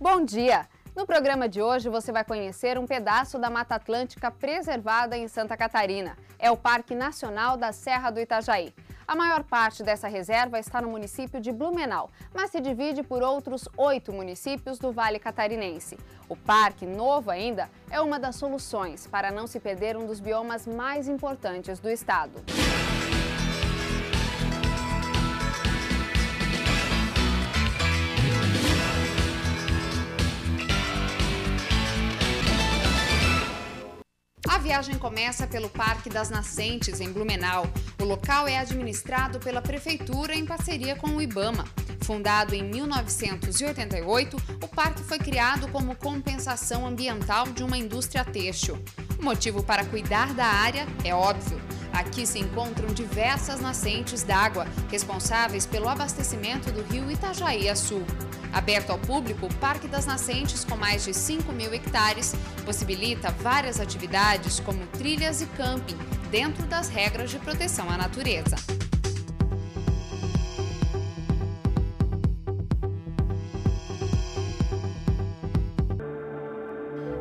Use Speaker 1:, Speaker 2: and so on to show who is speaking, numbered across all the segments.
Speaker 1: Bom dia! No programa de hoje você vai conhecer um pedaço da Mata Atlântica preservada em Santa Catarina. É o Parque Nacional da Serra do Itajaí. A maior parte dessa reserva está no município de Blumenau, mas se divide por outros 8 municípios do Vale Catarinense. O parque, novo ainda, é uma das soluções para não se perder um dos biomas mais importantes do estado. A viagem começa pelo Parque das Nascentes, em Blumenau. O local é administrado pela Prefeitura em parceria com o IBAMA. Fundado em 1988, o parque foi criado como compensação ambiental de uma indústria têxtil. O motivo para cuidar da área é óbvio. Aqui se encontram diversas nascentes d'água, responsáveis pelo abastecimento do rio Itajaí a sul. Aberto ao público, o Parque das Nascentes, com mais de 5.000 hectares, possibilita várias atividades como trilhas e camping, dentro das regras de proteção à natureza.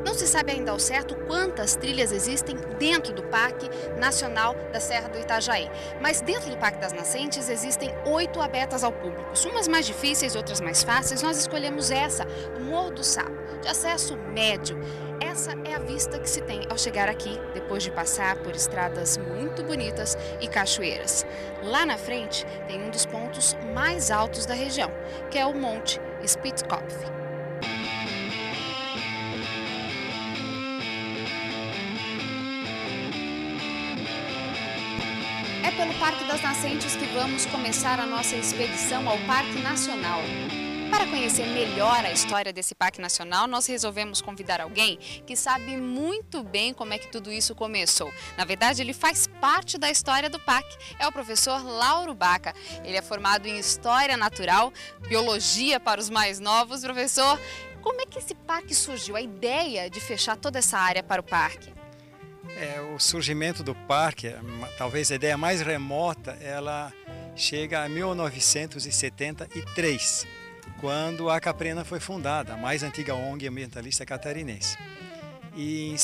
Speaker 1: Não se sabe ainda ao certo quantas trilhas existem dentro do Parque Nacional da Serra do Itajaí. Mas dentro do Parque das Nascentes existem 8 abertas ao público. Umas mais difíceis, outras mais fáceis. Nós escolhemos essa, o Morro do Sapo, de acesso médio. Essa é a vista que se tem ao chegar aqui, depois de passar por estradas muito bonitas e cachoeiras. Lá na frente tem um dos pontos mais altos da região, que é o Monte Spitzkopf. É pelo Parque das Nascentes que vamos começar a nossa expedição ao Parque Nacional. Para conhecer melhor a história desse Parque Nacional, nós resolvemos convidar alguém que sabe muito bem como é que tudo isso começou. Na verdade, ele faz parte da história do parque. É o professor Lauro Baca. Ele é formado em História Natural, Biologia para os mais novos. Professor, como é que esse parque surgiu? A ideia de fechar toda essa área para o parque?
Speaker 2: O surgimento do parque, talvez a ideia mais remota, ela chega a 1973, quando a Caprena foi fundada, a mais antiga ONG ambientalista catarinense. E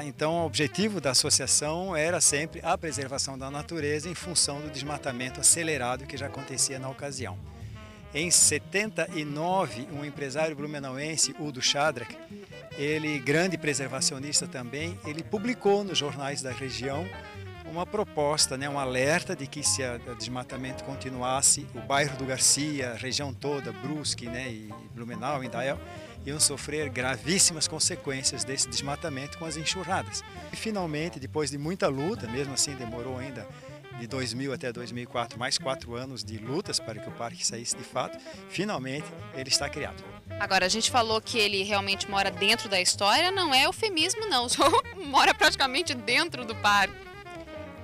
Speaker 2: então o objetivo da associação era sempre a preservação da natureza em função do desmatamento acelerado que já acontecia na ocasião. Em 79, um empresário blumenauense, Udo Shadrack, ele, grande preservacionista também, ele publicou nos jornais da região uma proposta, um alerta de que se o desmatamento continuasse, o bairro do Garcia, a região toda, Brusque, e Blumenau, Indaial, iam sofrer gravíssimas consequências desse desmatamento com as enxurradas. E finalmente, depois de muita luta, mesmo assim demorou ainda de 2000 até 2004, mais 4 anos de lutas para que o parque saísse de fato, finalmente ele está criado.
Speaker 1: Agora, a gente falou que ele realmente mora dentro da história, não é eufemismo não, só mora praticamente dentro do parque.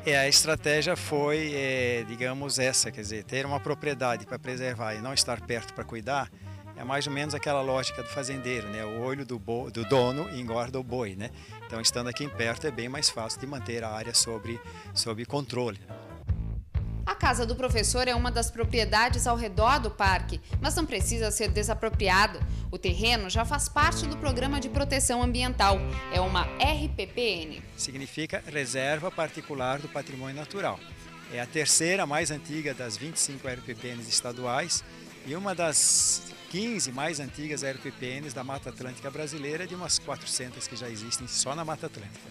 Speaker 2: A estratégia foi, digamos, essa, quer dizer, ter uma propriedade para preservar e não estar perto para cuidar, é mais ou menos aquela lógica do fazendeiro, o olho do dono engorda o boi, Então, estando aqui perto é bem mais fácil de manter a área sob controle.
Speaker 1: A casa do professor é uma das propriedades ao redor do parque, mas não precisa ser desapropriado. O terreno já faz parte do Programa de Proteção Ambiental. É uma RPPN.
Speaker 2: Significa Reserva Particular do Patrimônio Natural. É a terceira mais antiga das 25 RPPNs estaduais e uma das 15 mais antigas RPPNs da Mata Atlântica brasileira, de umas 400 que já existem só na Mata Atlântica.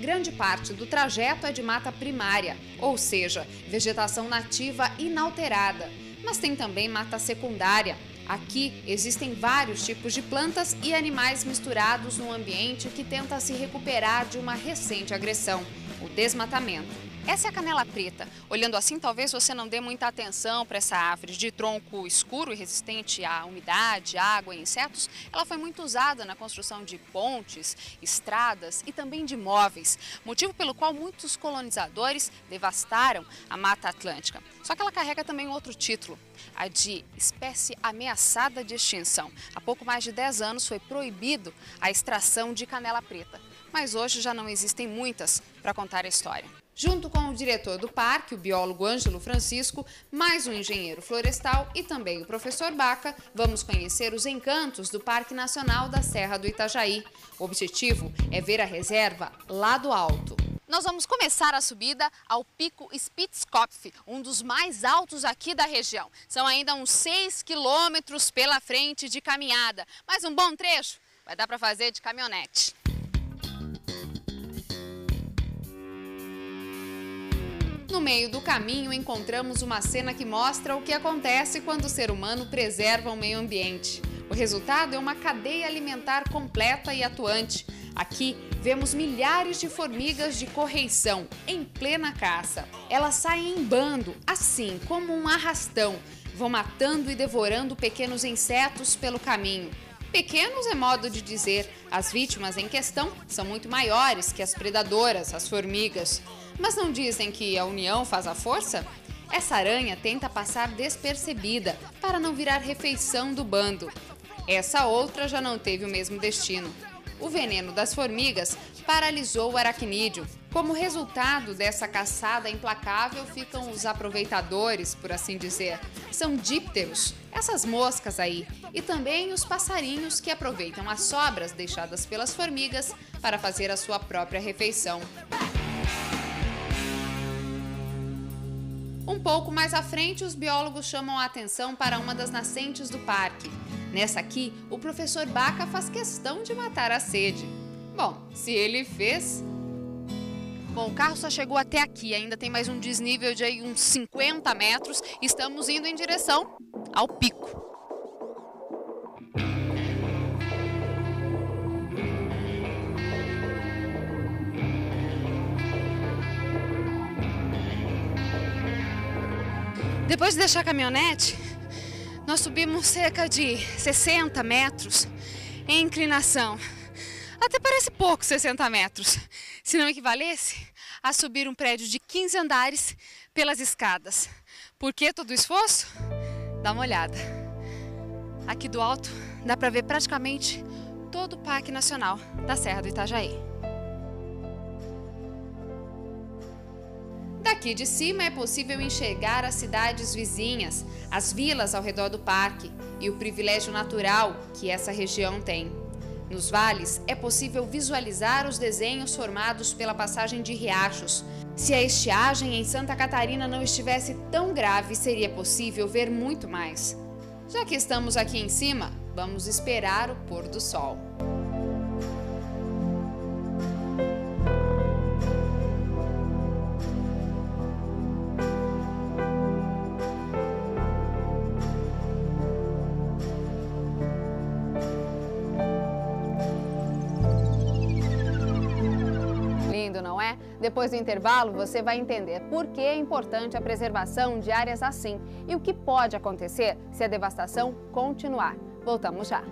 Speaker 1: Grande parte do trajeto é de mata primária, ou seja, vegetação nativa inalterada. Mas tem também mata secundária. Aqui existem vários tipos de plantas e animais misturados num ambiente que tenta se recuperar de uma recente agressão, o desmatamento. Essa é a canela preta. Olhando assim, talvez você não dê muita atenção para essa árvore de tronco escuro e resistente à umidade, água e insetos. Ela foi muito usada na construção de pontes, estradas e também de móveis, motivo pelo qual muitos colonizadores devastaram a Mata Atlântica. Só que ela carrega também outro título, a de espécie ameaçada de extinção. Há pouco mais de 10 anos foi proibido a extração de canela preta, mas hoje já não existem muitas para contar a história. Junto com o diretor do parque, o biólogo Ângelo Francisco, mais um engenheiro florestal e também o professor Baca, vamos conhecer os encantos do Parque Nacional da Serra do Itajaí. O objetivo é ver a reserva lá do alto. Nós vamos começar a subida ao Pico Spitzkopf, um dos mais altos aqui da região. São ainda uns 6 quilômetros pela frente de caminhada, mas um bom trecho vai dar para fazer de caminhonete. No meio do caminho encontramos uma cena que mostra o que acontece quando o ser humano preserva o meio ambiente. O resultado é uma cadeia alimentar completa e atuante. Aqui vemos milhares de formigas de correição em plena caça. Elas saem em bando, assim como um arrastão, vão matando e devorando pequenos insetos pelo caminho. Pequenos é modo de dizer, as vítimas em questão são muito maiores que as predadoras, as formigas. Mas não dizem que a união faz a força? Essa aranha tenta passar despercebida para não virar refeição do bando. Essa outra já não teve o mesmo destino. O veneno das formigas paralisou o aracnídeo. Como resultado dessa caçada implacável ficam os aproveitadores, por assim dizer. São dípteros, essas moscas aí, e também os passarinhos que aproveitam as sobras deixadas pelas formigas para fazer a sua própria refeição. Um pouco mais à frente, os biólogos chamam a atenção para uma das nascentes do parque. Nessa aqui, o professor Baca faz questão de matar a sede. Bom, se ele fez... Bom, o carro só chegou até aqui, ainda tem mais um desnível de aí uns 50 metros. Estamos indo em direção ao pico. Depois de deixar a caminhonete, nós subimos cerca de 60 metros em inclinação. Até parece pouco 60 metros, se não equivalesse a subir um prédio de 15 andares pelas escadas. Por que todo o esforço? Dá uma olhada. Aqui do alto dá para ver praticamente todo o Parque Nacional da Serra do Itajaí. Daqui de cima é possível enxergar as cidades vizinhas, as vilas ao redor do parque e o privilégio natural que essa região tem. Nos vales é possível visualizar os desenhos formados pela passagem de riachos. Se a estiagem em Santa Catarina não estivesse tão grave, seria possível ver muito mais. Já que estamos aqui em cima, vamos esperar o pôr do sol. Não é? Depois do intervalo, você vai entender por que é importante a preservação de áreas assim e o que pode acontecer se a devastação continuar. Voltamos já.